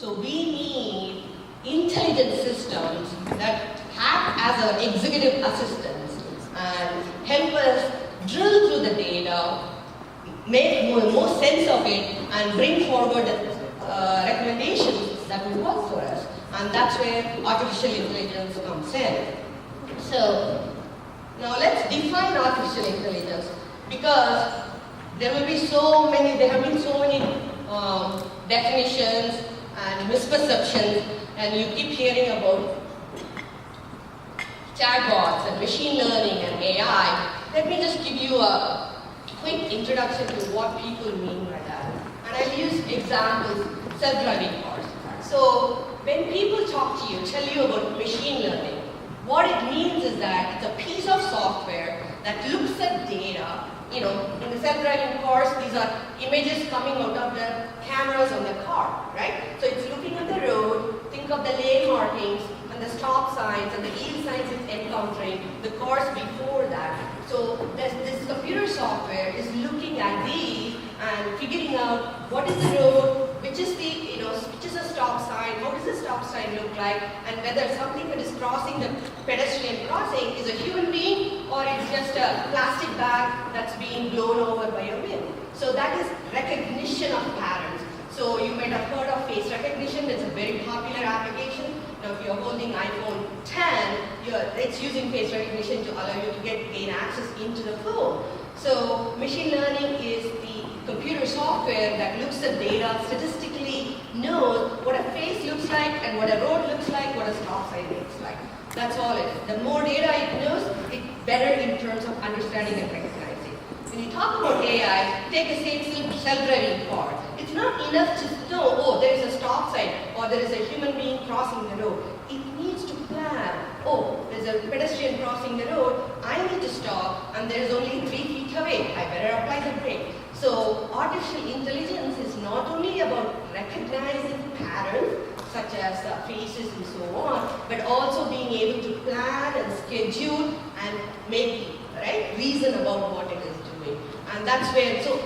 So we need intelligent systems that act as our executive assistants and help us drill through the data, make more sense of it, and bring forward recommendations that will work for us. And that's where artificial intelligence comes in. So now let's define artificial intelligence, because there have been so many definitions and misperceptions, and you keep hearing about chatbots and machine learning and AI. Let me just give you a quick introduction to what people mean by that. And I'll use examples, self-driving cars. So when people talk to you, tell you about machine learning, what it means is that it's a piece of software that looks at data. You know, in the self-driving cars, these are images coming out of the cameras on the car, right? So it's looking at the road, think of the lane markings and the stop signs and the yield signs it's encountering, the cars before that. So this computer software is looking at these and figuring out what is the road, which is a stop sign, how does the stop sign look like, and whether something that is crossing the pedestrian crossing is a human being or it's just a plastic bag that's being blown over by a wind. So that is recognition of patterns. So you might have heard of face recognition. It's a very popular application. Now if you're holding iPhone 10, it's using face recognition to allow you to gain access into the phone. So machine learning is the computer software that looks at data, statistically knows what a face looks like and what a road looks like, what a stop sign looks like. That's all it is. The more data it knows, it's better in terms of understanding and recognizing. When you talk about AI, take a self-driving car. It's not enough to know, oh, there is a stop sign or there is a human being crossing the road. It needs to plan. Oh, there's a pedestrian crossing the road, I need to stop, and there's only 3 feet away. I better apply the brake. So artificial intelligence is not only about recognizing patterns, such as faces and so on, but also being able to plan and schedule and make reason about what it is doing. And that's where, so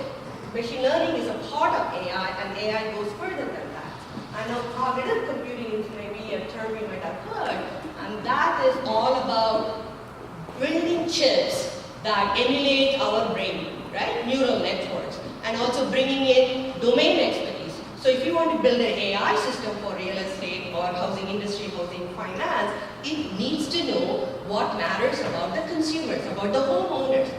machine learning is a part of AI, and AI goes further than that. And now cognitive computing is maybe a term you might have heard, and that is all about building chips that emulate our brain, right? Neural networks, and also bringing in domain expertise. So if you want to build an AI system for real estate or housing industry, housing finance, it needs to know what matters about the consumers, about the homeowners.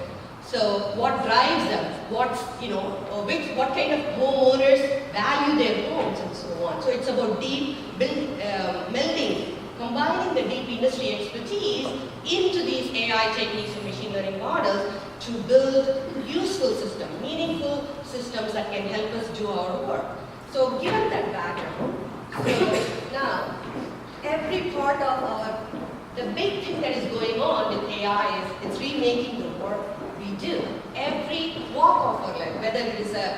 So what drives them, what kind of homeowners value their homes and so on. So it's about deep melding, combining the deep industry expertise into these AI techniques and machine learning models to build useful systems, meaningful systems that can help us do our work. So given that background, so now every part of the big thing that is going on with AI is it's remaking the work we do. Every walk of our life, whether it is an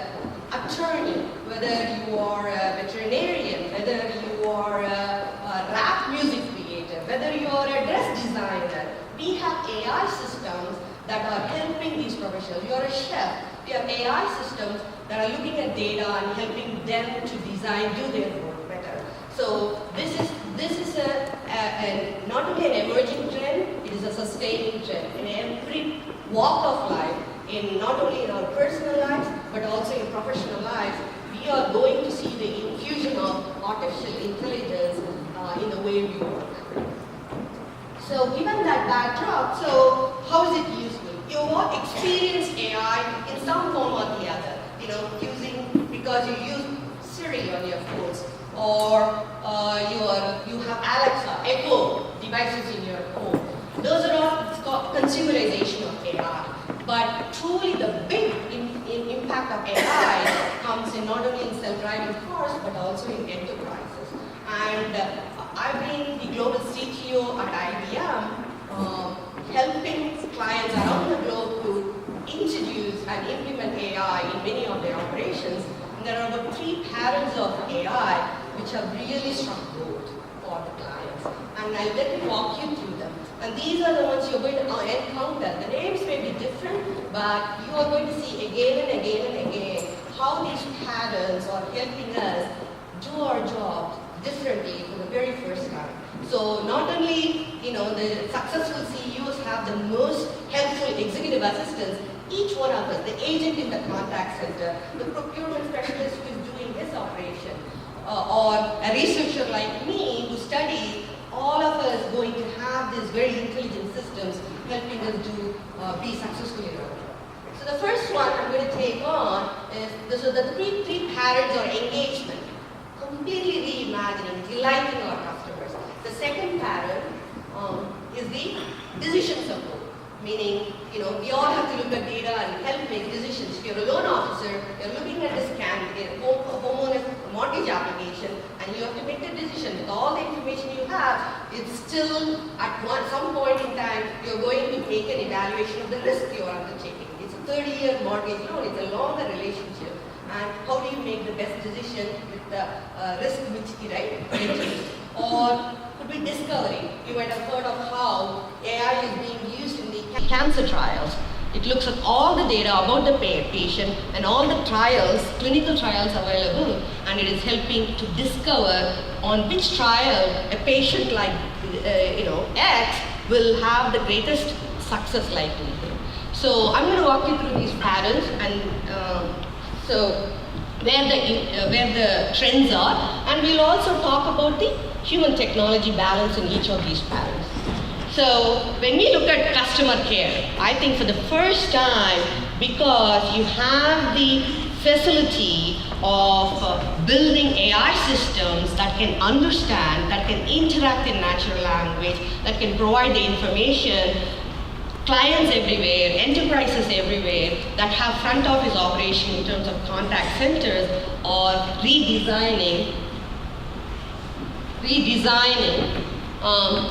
attorney, whether you are a veterinarian, whether you are a rap music creator, whether you are a dress designer, we have AI systems that are helping these professionals. You are a chef, we have AI systems that are looking at data and helping them to design, do their work better. So this is not only an emerging trend, it is a sustaining trend in every walk of life, not only in our personal lives, but also in professional lives. We are going to see the infusion of artificial intelligence in the way we work. So given that backdrop, so how is it useful? You will experience AI in some form or the other. Because you use Siri on your phones, or you have Alexa, Echo devices in your home. Those are all, it's called consumerization of AI. But truly the big impact of AI comes in not only in self-driving cars, but also in enterprises. And I've been the global CTO at IBM, helping clients around the globe to introduce and implement AI in many of their operations. And there are about 3 patterns of AI which have really struck gold for the clients. And I'll let me walk you through them. And these are the ones you're going to encounter. The names may be different, but you are going to see again and again and again how these patterns are helping us do do our job differently for the very first time. So not only, the successful CEOs have the most helpful executive assistants, each one of us, the agent in the contact center, the procurement specialist who is doing his operation, or a researcher like me who studies, all of us going to have these very intelligent systems helping us be successful in our job. So the first one I'm going to take on is the three patterns or engagement, completely reimagining, delighting our customers. The second pattern is the decision support, meaning, we all have to look at data and help make decisions. If you're a loan officer, you're looking at this homeowner's mortgage application, and you have to make the decision with all the information you have. It's still at some point in time, you're going to make an evaluation of the risk you're undertaking. It's a 30-year mortgage loan. It's a longer relationship. And how do you make the best decision with the risk mitigation, right? Or could be discovery. You might have heard of how AI is being used in the cancer trials. It looks at all the data about the patient and all the trials, clinical trials available, and it is helping to discover on which trial a patient like X will have the greatest success likelihood. So I'm going to walk you through these patterns and so where the trends are, and we'll also talk about the human technology balance in each of these patterns. So when we look at customer care, I think for the first time, because you have the facility of building AI systems that can understand, that can interact in natural language, that can provide the information, clients everywhere, enterprises everywhere that have front office operation in terms of contact centers or redesigning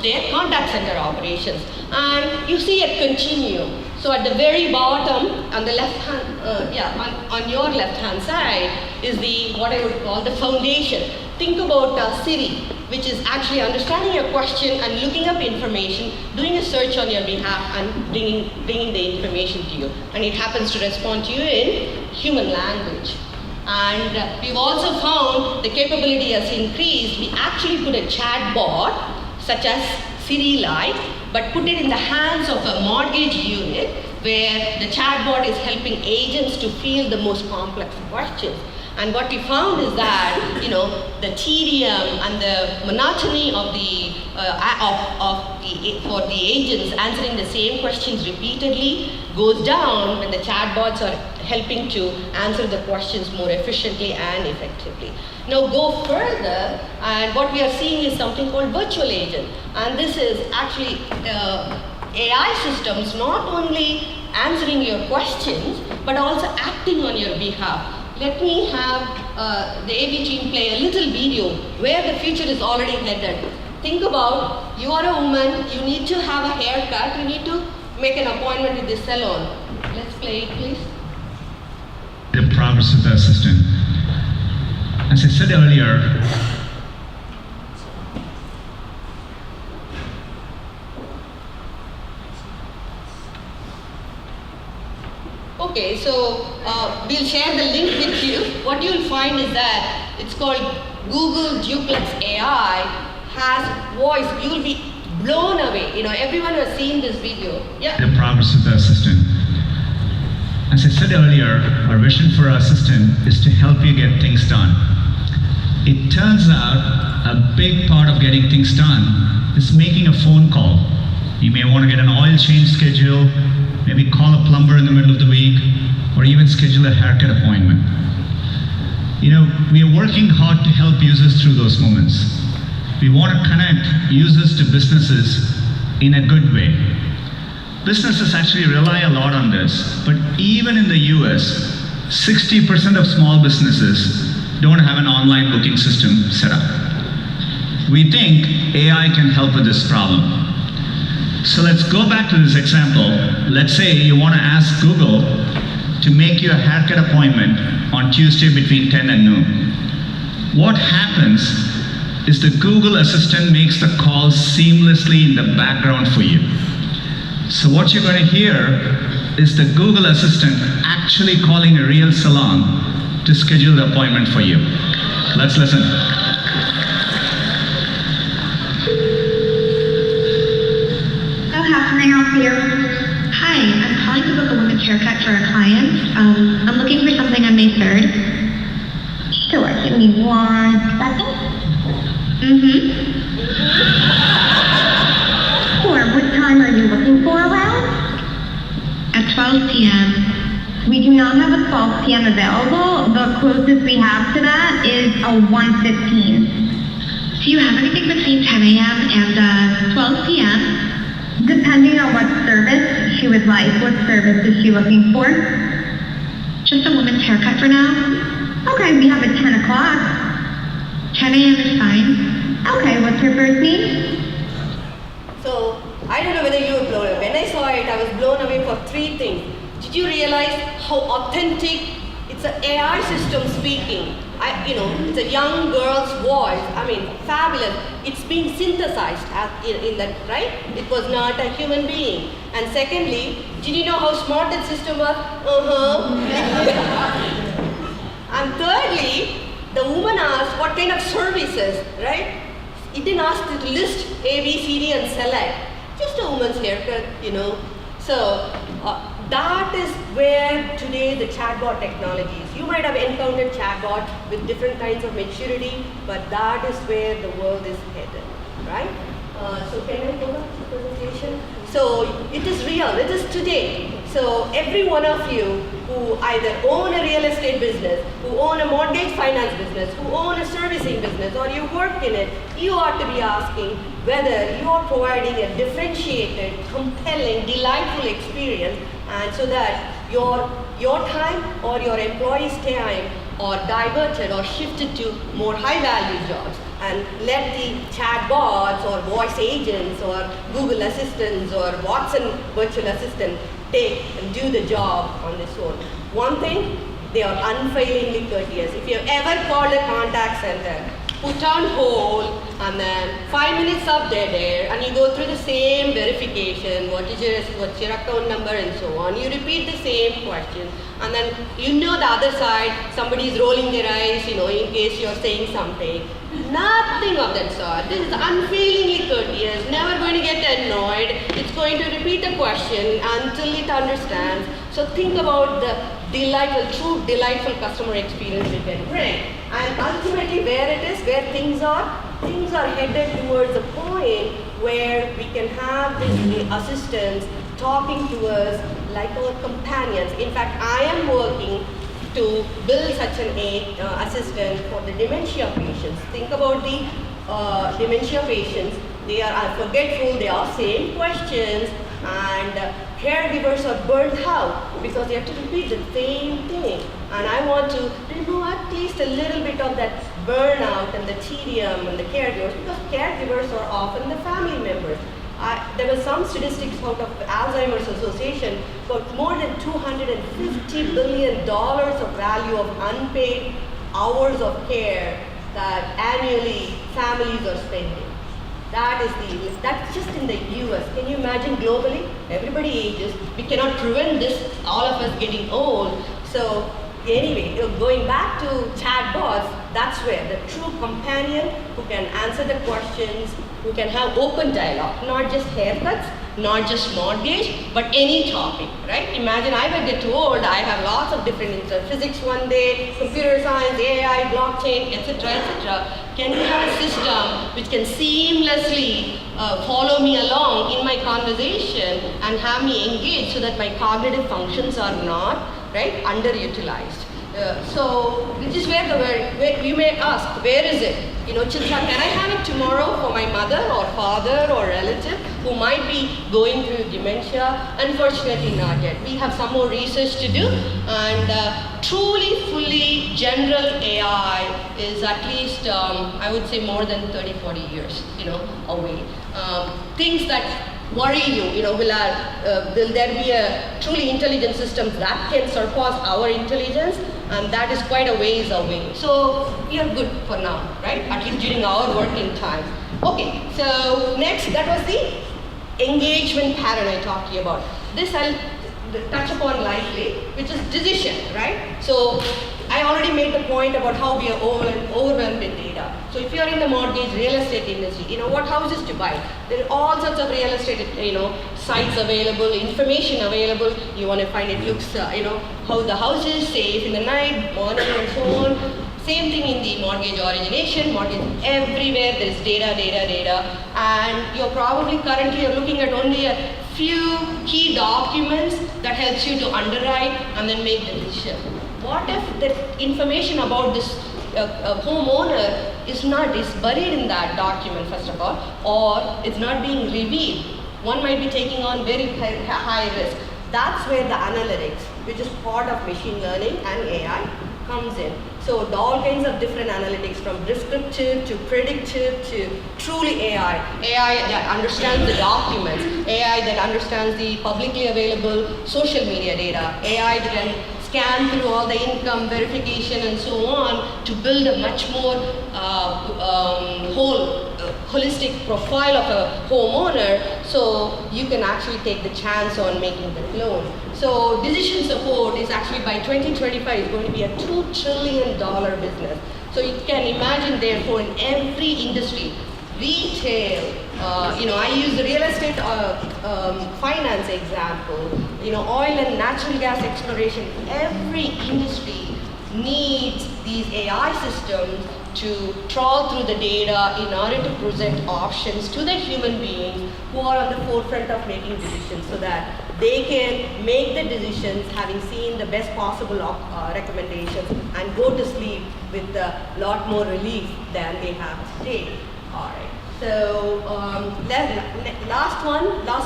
their contact center operations. And you see a continuum. So at the very bottom, on the left hand, on your left hand side is what I would call the foundation. Think about Siri, which is actually understanding your question and looking up information, doing a search on your behalf and bringing the information to you. And it happens to respond to you in human language. And we've also found the capability has increased. We actually put a chat bot, such as Siri-like, but put it in the hands of a mortgage unit where the chatbot is helping agents to field the most complex questions. And what we found is that, the tedium and the monotony of for the agents answering the same questions repeatedly goes down when the chatbots are helping to answer the questions more efficiently and effectively. Now go further, and what we are seeing is something called virtual agent. And this is actually AI systems not only answering your questions, but also acting on your behalf. Let me have the AV team play a little video where the future is already headed. Think about, you are a woman, you need to have a haircut, you need to make an appointment with the salon. Let's play it, please. The progress of the assistant. As I said earlier, okay, so we'll share the link with you. What you'll find is that it's called Google Duplex AI, has voice. You'll be blown away. Everyone who has seen this video. Yeah. The progress of the assistant. As I said earlier, our vision for our assistant is to help you get things done. It turns out a big part of getting things done is making a phone call. You may want to get an oil change schedule, maybe call a plumber in the middle of the week, or even schedule a haircut appointment. We are working hard to help users through those moments. We want to connect users to businesses in a good way. Businesses actually rely a lot on this, but even in the US, 60% of small businesses don't have an online booking system set up. We think AI can help with this problem. So let's go back to this example. Let's say you want to ask Google to make you a haircut appointment on Tuesday between 10 and noon. What happens is the Google Assistant makes the call seamlessly in the background for you. So what you're going to hear is the Google Assistant actually calling a real salon to schedule the appointment for you. Let's listen. can I help you? Hi, I'm calling to book a women's haircut for a client. I'm looking for something on May 3rd. Sure, give me 1 second. Sure, what time are you looking for around? At 12 p.m. We do not have a 12 p.m. available. The closest we have to that is a 1:15. Do you have anything between 10 a.m. and 12 p.m.? Depending on what service she would like. What service is she looking for? Just a woman's haircut for now. Okay, we have a 10 o'clock. 10 a.m. is fine. Okay, what's her first name? So, I don't know whether you were blown away. When I saw it, I was blown away for 3 things. Did you realize how authentic? It's an AI system speaking. It's a young girl's voice. I mean, fabulous. It's being synthesized in that, right? It was not a human being. And secondly, did you know how smart that system was? And thirdly, the woman asked what kind of services, right? It didn't ask you to list A, B, C, D and select. Just a woman's haircut, So that is where today the chatbot technology is. You might have encountered chatbot with different kinds of maturity, but that is where the world is headed, right? So can I go back to the presentation? So it is real, it is today. So every one of you who either own a real estate business, who own a mortgage finance business, who own a servicing business, or you work in it, you ought to be asking whether you are providing a differentiated, compelling, delightful experience, and so that your time or your employees' time are diverted or shifted to more high-value jobs, and let the chatbots or voice agents or Google Assistants or Watson virtual assistant take and do the job on this own. One thing, they are unfailingly courteous. If you have ever called a contact center, put on hold, and then 5 minutes of dead air, and you go through the same verification, what's your account number and so on. You repeat the same question, and then the other side, somebody is rolling their eyes, in case you're saying something. Nothing of that sort. This is unfailingly courteous, never going to get annoyed. It's going to repeat the question until it understands. So think about the true delightful customer experience we can bring. And ultimately where it is, where things are headed towards a point where we can have these assistants talking to us like our companions. In fact, I am working to build such an assistant for the dementia patients. Think about the dementia patients. They are forgetful, they are saying questions, and caregivers are burnt out because they have to repeat the same thing. And I want to remove at least a little bit of that burnout and the tedium and the caregivers, because caregivers are often the family members. There were some statistics out of Alzheimer's Association about more than $250 billion of value of unpaid hours of care that annually families are spending. That's just in the US. Can you imagine globally? Everybody ages. We cannot prevent this, all of us getting old. So anyway, going back to chatbots, that's where the true companion who can answer the questions, who can have open dialogue, not just haircuts, not just mortgage, but any topic, right? Imagine I will get too old, I have lots of different physics one day, computer science, AI, blockchain, etc., etc. Can you have a system which can seamlessly follow me along in my conversation and have me engage so that my cognitive functions are not, right, underutilized? So this is where you may ask, where is it? Chitra, can I have it tomorrow for my mother or father or relative who might be going through dementia? Unfortunately not yet. We have some more research to do, and truly fully general AI is at least, I would say more than 30-40 years, away. Things that worry you, will there be a truly intelligent system that can surpass our intelligence? And that is quite a ways away. So we are good for now, right? At least during our working time. Okay, so next, that was the engagement pattern I talked to you about. This I'll touch upon lightly, which is decision, right? So I already made the point about how we are overwhelmed with data. So if you're in the mortgage real estate industry, what houses to buy? There are all sorts of real estate, sites available, information available. You want to find it looks, how the house is safe in the night, morning, and so on. Same thing in the mortgage origination, mortgage everywhere. There is data, and you're probably currently looking at only a few key documents that helps you to underwrite and then make the decision. What if the information about this homeowner is buried in that document, first of all, or it's not being revealed? One might be taking on very high risk. That's where the analytics, which is part of machine learning and AI, comes in. So all kinds of different analytics, from descriptive to predictive to truly AI. AI that understands the documents, AI that understands the publicly available social media data, AI that can scan through all the income verification and so on to build a much more holistic profile of a homeowner, so you can actually take the chance on making the loan. So decision support is actually by 2025 is going to be a $2 trillion business. So you can imagine, therefore, in every industry, retail, I use the real estate finance example, oil and natural gas exploration. Every industry needs these AI systems to trawl through the data in order to present options to the human beings who are on the forefront of making decisions, so that they can make the decisions having seen the best possible recommendations and go to sleep with a lot more relief than they have today. All right. So last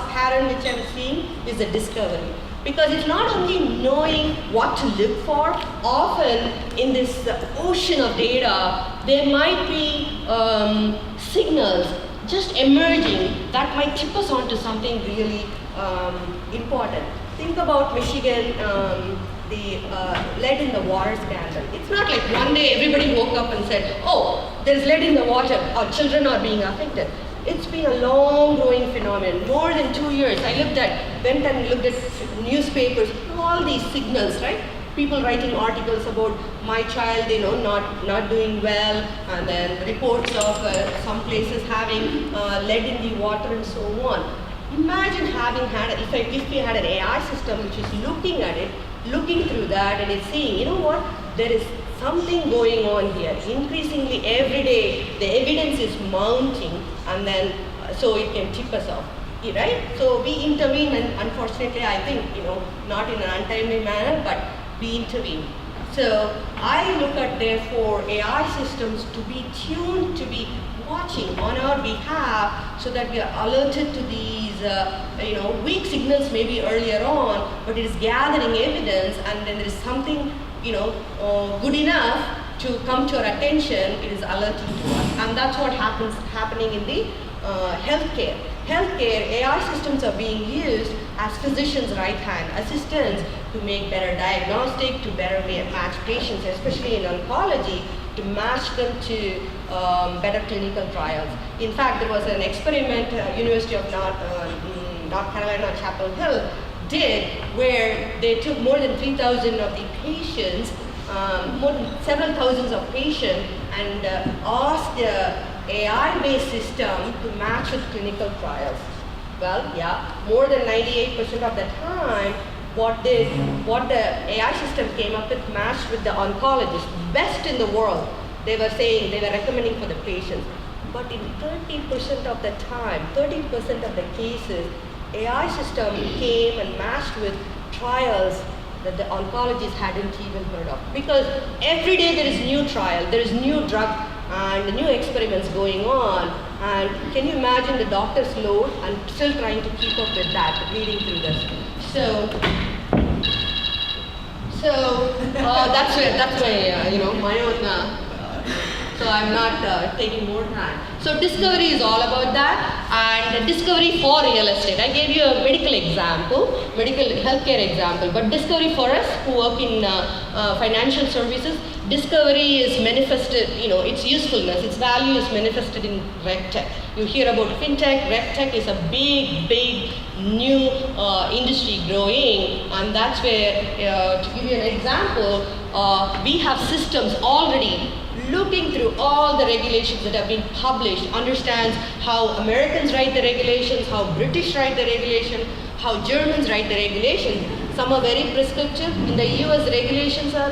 pattern which I'm seeing is the discovery. Because it's not only knowing what to look for. Often in this ocean of data, there might be signals just emerging that might tip us onto something really important. Think about Michigan, the lead in the water scandal. It's not like one day everybody woke up and said, oh, there's lead in the water, our children are being affected. It's been a long growing phenomenon, more than 2 years. I went and looked at newspapers, all these signals, right? People writing articles about my child, not doing well, and then reports of some places having lead in the water and so on. Imagine if we had an AI system which is looking at it, looking through that, and it's saying, there is something going on here. Increasingly every day, the evidence is mounting, and then so it can tip us off, right? So we intervene, and unfortunately, I think, not in an untimely manner, but we intervene. So I look at, therefore, AI systems to be tuned, to be watching on our behalf, so that we are alerted to these, weak signals maybe earlier on, but it is gathering evidence, and then there is something, good enough to come to our attention, it is alerting to us. And that's what happening in the healthcare. Healthcare, AI systems are being used as physicians' right-hand assistants to make better diagnostic, to better match patients, especially in oncology, to match them to better clinical trials. In fact, there was an experiment University of North Carolina, Chapel Hill did, where they took more than 3,000 of the patients, several thousands of patients, and asked the AI-based system to match with clinical trials. Well, yeah, more than 98% of the time, what the AI system came up with matched with the oncologist, best in the world. They were recommending for the patients. But in 30% of the time, 13% of the cases, AI system came and matched with trials that the oncologists hadn't even heard of. Because every day there is new trial, there is new drug, and new experiments going on. And can you imagine the doctor's load and still trying to keep up with that, reading through this? So that's my own. So I'm not taking more time. So discovery is all about that, and discovery for real estate. I gave you a medical healthcare example, but discovery for us who work in financial services, discovery is manifested, its usefulness, its value is manifested in RegTech. You hear about fintech. RegTech is a big new industry growing, and that's where, to give you an example, we have systems already looking through all the regulations that have been published, understands how Americans write the regulations, how British write the regulation, how Germans write the regulations. Some are very prescriptive. In the US, regulations are,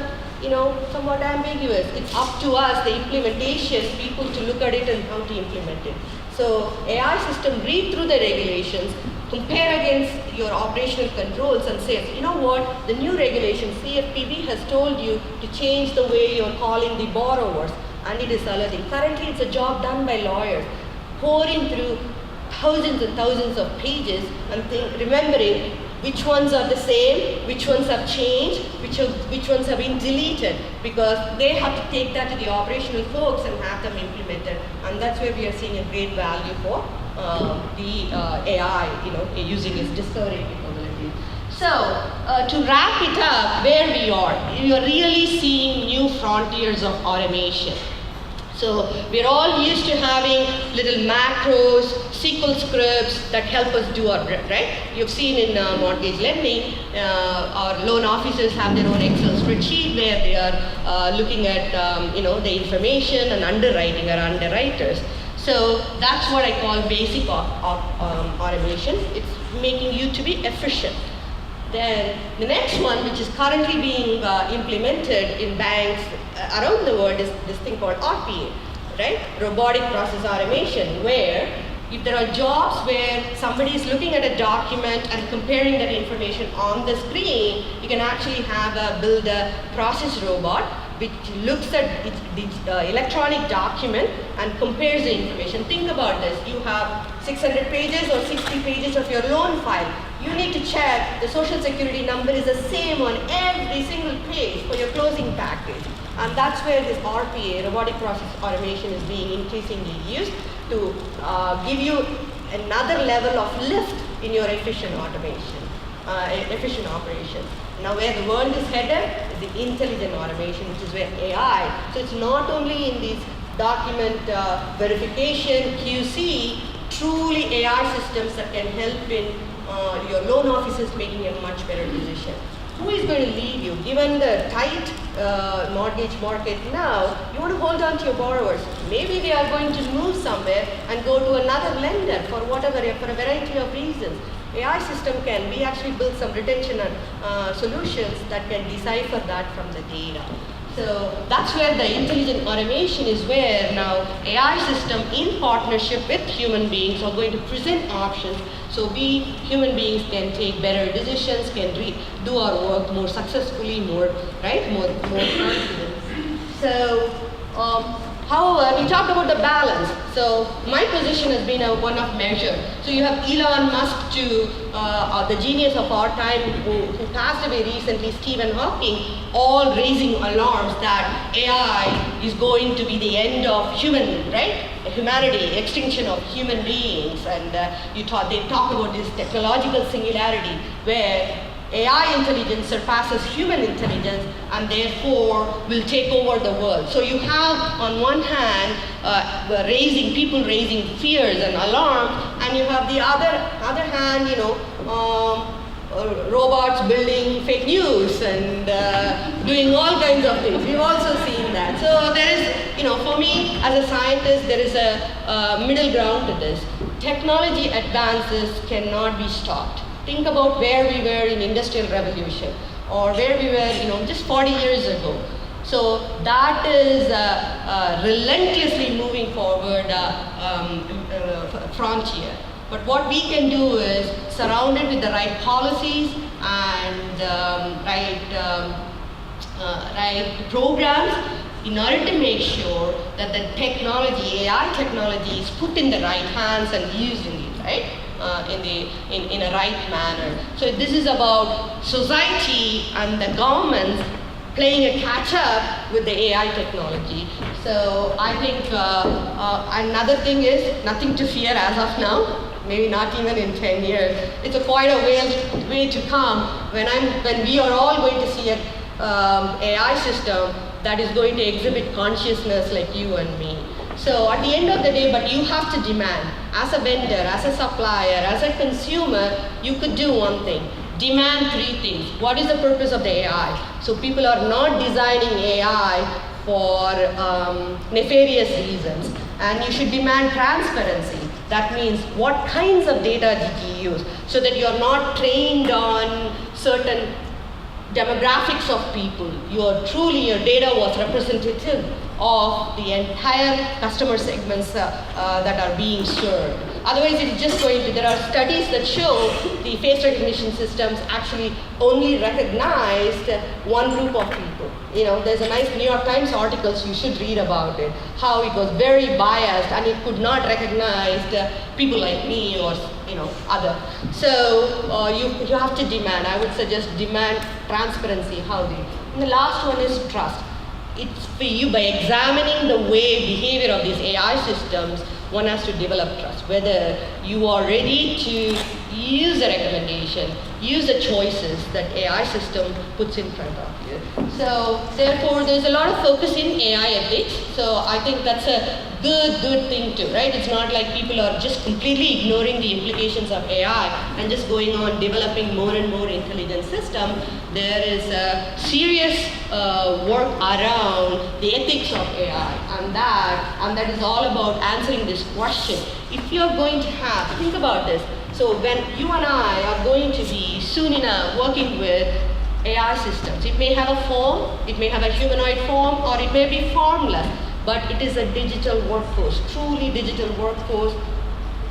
somewhat ambiguous. It's up to us, the implementation, people to look at it and how to implement it. So AI system read through the regulations, compare against your operational controls and say, you know what, the new regulation, CFPB has told you to change the way you're calling the borrowers, and it is alerting. Currently, it's a job done by lawyers, pouring through thousands and thousands of pages and remembering which ones are the same, which ones have changed, which ones have been deleted, because they have to take that to the operational folks and have them implemented. And that's where we are seeing a great value for the AI, using its discovery capability. So to wrap it up, where we are really seeing new frontiers of automation. So we're all used to having little macros, SQL scripts that help us do our work, right? You've seen in mortgage lending, our loan officers have their own Excel spreadsheet where they are looking at the information and underwriting, our underwriters. So that's what I call basic automation. It's making you to be efficient. Then the next one, which is currently being implemented in banks around the world, is this thing called RPA, right? Robotic process automation, where if there are jobs where somebody is looking at a document and comparing that information on the screen, you can actually build a process robot which looks at the electronic document and compares the information. Think about this. You have 600 pages or 60 pages of your loan file. You need to check the social security number is the same on every single page for your closing package. And that's where this RPA, robotic process automation, is being increasingly used to give you another level of lift in your efficient automation, efficient operation. Now where the world is headed is the intelligent automation, which is where AI, so it's not only in these document verification, QC, truly AI systems that can help in your loan officers making a much better decision. Who is going to lead you? Given the tight mortgage market now, you want to hold on to your borrowers. Maybe they are going to move somewhere and go to another lender for a variety of reasons. AI system we actually build some retention solutions that can decipher that from the data. So that's where the intelligent automation is, where now AI system in partnership with human beings are going to present options, so we human beings can take better decisions, can do our work more successfully, more confident. So however, we talked about the balance. So my position has been one of measure. So you have Elon Musk the genius of our time who passed away recently, Stephen Hawking, all raising alarms that AI is going to be the end of humanity, extinction of human beings. And they talk about this technological singularity where AI intelligence surpasses human intelligence and therefore will take over the world. So you have on one hand people raising fears and alarms, and you have the other hand, robots building fake news and doing all kinds of things. We've also seen that. So there is, for me as a scientist, there is a middle ground to this. Technology advances cannot be stopped. Think about where we were in Industrial Revolution or where we were, just 40 years ago. So that is relentlessly moving forward frontier. But what we can do is surround it with the right policies and right programs in order to make sure that the technology, AI technology, is put in the right hands and used in it, right? In a right manner. So this is about society and the governments playing a catch-up with the AI technology. So I think another thing is nothing to fear as of now. Maybe not even in 10 years. It's quite a way to come when we are all going to see an AI system that is going to exhibit consciousness like you and me. So at the end of the day, but you have to demand, as a vendor, as a supplier, as a consumer, you could do one thing. demand three things. What is the purpose of the AI? So people are not designing AI for nefarious reasons, and you should demand transparency. That means what kinds of data did you use, so that you're not trained on certain demographics of people. Your data was representative of the entire customer segments that are being served. Otherwise, it's just going to, there are studies that show the face recognition systems actually only recognized one group of people. There's a nice New York Times articles, you should read about it, how it was very biased and it could not recognize people like me or other. So you have to demand, I would suggest demand transparency, And the last one is trust. It's for you, by examining the behavior of these AI systems, one has to develop trust, whether you are ready to use the recommendation, use the choices that AI system puts in front of you. So therefore, there's a lot of focus in AI ethics. So I think that's a good thing too, right? It's not like people are just completely ignoring the implications of AI and just going on developing more and more intelligent system. There is a serious work around the ethics of AI, and that is all about answering this question. If you're going to think about this. So when you and I are going to be soon enough working with AI systems, it may have a form, it may have a humanoid form, or it may be formless, but it is a digital workforce, truly digital workforce,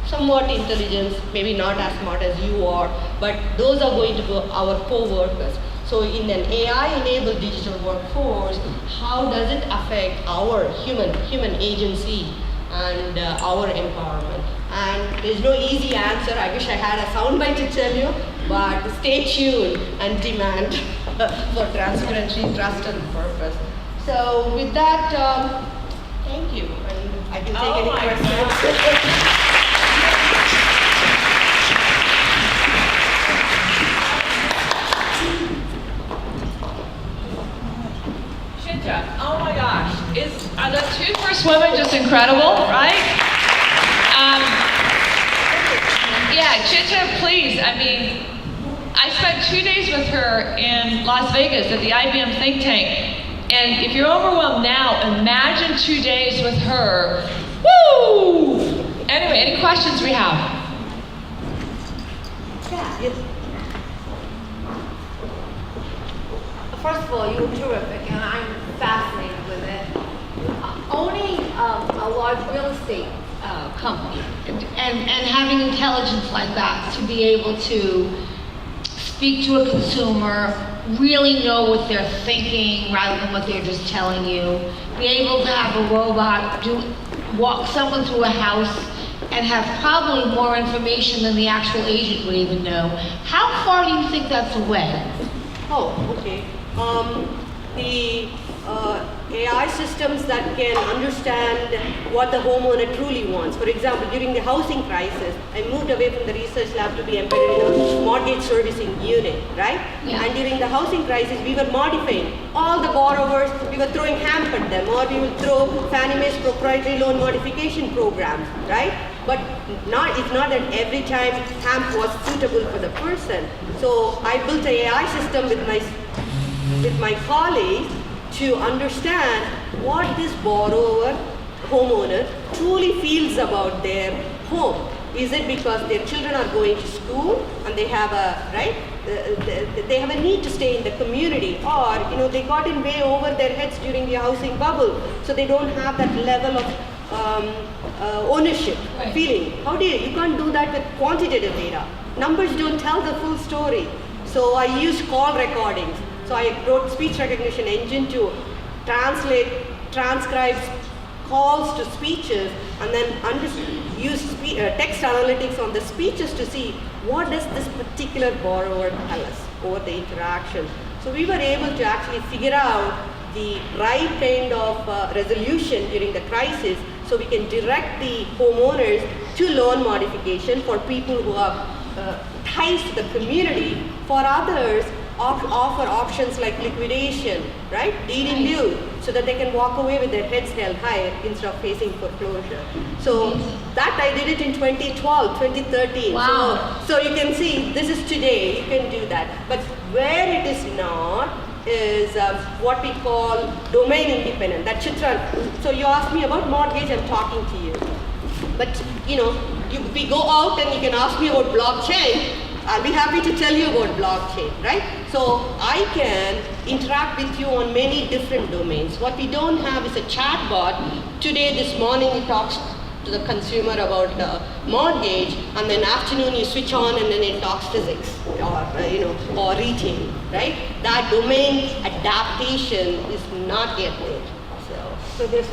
somewhat intelligence, maybe not as smart as you are, but those are going to be our co-workers. So in an AI-enabled digital workforce, how does it affect our human agency and our empowerment? And there's no easy answer. I wish I had a soundbite to tell you, but stay tuned and demand for transparency, trust, and purpose. So with that, thank you, and I can take any questions. Oh my gosh, are the two first women just incredible, right? Yeah, Chitra, please, I spent 2 days with her in Las Vegas at the IBM think tank, and if you're overwhelmed now, imagine 2 days with her. Woo! Anyway, any questions we have? Yeah. First of all, you're terrific, and I'm fascinated with it. Owning a large real estate company and having intelligence like that to be able to speak to a consumer, really know what they're thinking rather than what they're just telling you, be able to have a robot walk someone through a house and have probably more information than the actual agent would even know. How far do you think that's away? Oh, okay. The AI systems that can understand what the homeowner truly wants. For example, during the housing crisis, I moved away from the research lab to be embedded in a mortgage servicing unit, right? Yeah. And during the housing crisis, we were modifying all the borrowers, we were throwing HAMP at them, or we would throw Fannie Mae's proprietary loan modification programs, right? But it's not that every time HAMP was suitable for the person. So I built an AI system with my colleagues to understand what this homeowner truly feels about their home. Is it because their children are going to school and they have they have a need to stay in the community, or they got in way over their heads during the housing bubble, so they don't have that level of ownership feeling. You can't do that with quantitative data. Numbers don't tell the full story. So I used call recordings. So I wrote speech recognition engine to transcribe calls to speeches, and then use text analytics on the speeches to see what does this particular borrower tell us over the interaction. So we were able to actually figure out the right kind of resolution during the crisis, so we can direct the homeowners to loan modification for people who have ties to the community. For others, offer options like liquidation, right? Deed in lieu. so that they can walk away with their heads held high instead of facing foreclosure. So that I did it in 2012, 2013. Wow. So you can see this is today, you can do that. But where it is not is what we call domain independent. That Chitra, so you asked me about mortgage, I'm talking to you. But we go out and you can ask me about blockchain. I'll be happy to tell you about blockchain, right? So I can interact with you on many different domains. What we don't have is a chat bot. Today, this morning, it talks to the consumer about mortgage, and then afternoon you switch on and then it talks physics or retail, right? That domain adaptation is not yet there. So there's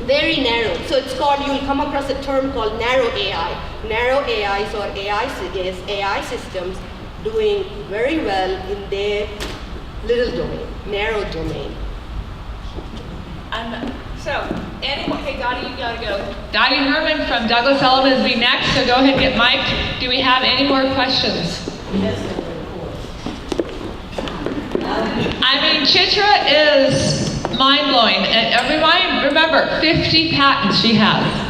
very narrow. So it's called, you'll come across a term called narrow AI. Narrow AIs or AI systems doing very well in their little domain, narrow domain. Okay, Dottie, you gotta go. Dottie Herman from Douglas Elliman will be next, so go ahead and get mic'd. Do we have any more questions? I mean, Chitra is mind-blowing. And everyone, remember, 50 patents she has.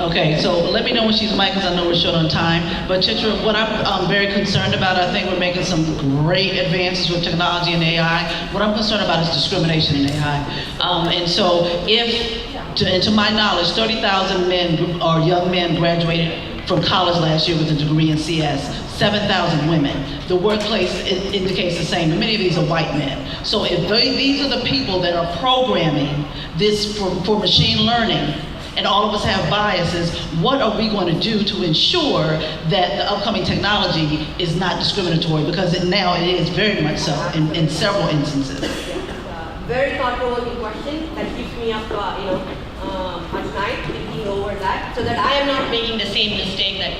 Okay, so let me know when she's mic, because I know we're short on time. But Chitra, what I'm very concerned about, I think we're making some great advances with technology and AI. What I'm concerned about is discrimination in AI. And so to my knowledge, 30,000 men or young men graduated from college last year with a degree in CS, 7,000 women. The workplace indicates the same, and many of these are white men. So if these are the people that are programming this for machine learning, and all of us have biases, what are we going to do to ensure that the upcoming technology is not discriminatory? Because now it is very much so in several instances. Very thought-provoking question that keeps me up, at night thinking over that, so that I am not making the same mistake that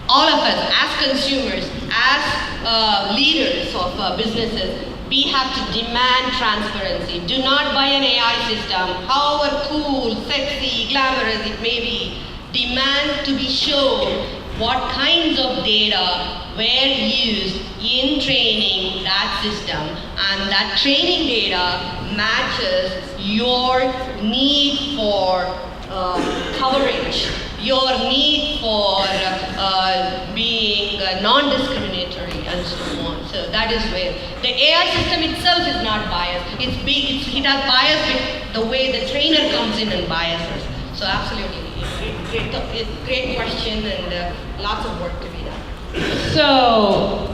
all of us, as consumers, as leaders of businesses, we have to demand transparency. Do not buy an AI system, however cool, sexy, glamorous it may be. Demand to be shown what kinds of data were used in training that system, and that training data matches your need for coverage, your need for being non-discriminatory, and so on. So that is where the AI system itself is not biased. It has bias with the way the trainer comes in and biases. So absolutely, great question, and lots of work to be done. So,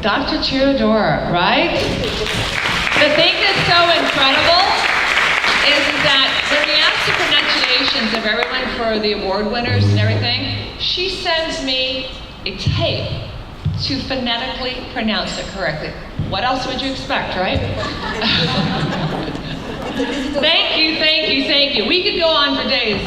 Dr. Chitra Dorai, right? The thing that's so incredible is that when we ask the pronunciations of everyone for the award winners and everything, she sends me a tape to phonetically pronounce it correctly. What else would you expect, right? Thank you. We could go on for days.